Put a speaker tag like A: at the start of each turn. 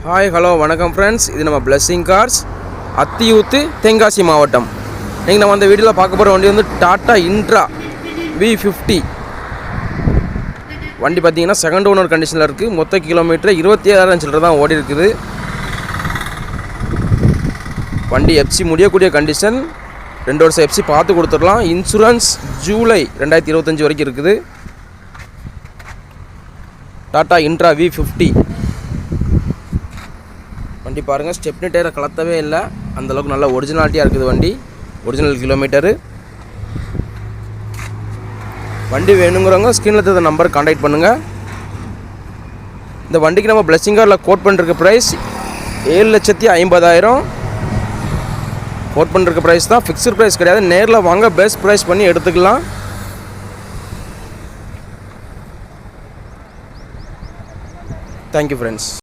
A: Hi hello வணக்கம் friends, இது நம்ம பிளெஸிங் கார்ஸ் அத்தியூத்து தென்காசி மாவட்டம். நீங்கள் நம்ம அந்த வீடியோவில் பார்க்க போகிற வண்டி வந்து டாட்டா இன்ட்ரா V50 வண்டி பார்த்தீங்கன்னா செகண்ட் ஓனர் கண்டிஷனில் இருக்குது. மொத்த கிலோமீட்டர் 27,000 சில்லரை தான் ஓடி இருக்குது. வண்டி எஃப்சி முடியக்கூடிய கண்டிஷன், 2 வருஷம் எஃப்சி பார்த்து கொடுத்துடலாம். இன்சூரன்ஸ் ஜூலை 2025 வரைக்கும் இருக்குது. டாட்டா இன்ட்ரா V50 வண்டி பாருங்கள், ஸ்டெப்னி டயரை கலத்தவே இல்லை, அந்தளவுக்கு நல்லா ஒரிஜினாலிட்டியாக இருக்குது வண்டி. Original kilometre. வண்டி வேணுங்கிறவங்க ஸ்க்ரீனில் தர நம்பர் கான்டாக்ட் பண்ணுங்கள். இந்த வண்டிக்கு நம்ம பிளெஸிங் காரில் கோட் பண்ணிருக்க ப்ரைஸ் 7,50,000. கோட் பண்ணிருக்க ப்ரைஸ் தான், ஃபிக்ஸ்டு ப்ரைஸ் கிடையாது. நேரில் வாங்க, பெஸ்ட் ப்ரைஸ் பண்ணி எடுத்துக்கலாம். Thank you friends.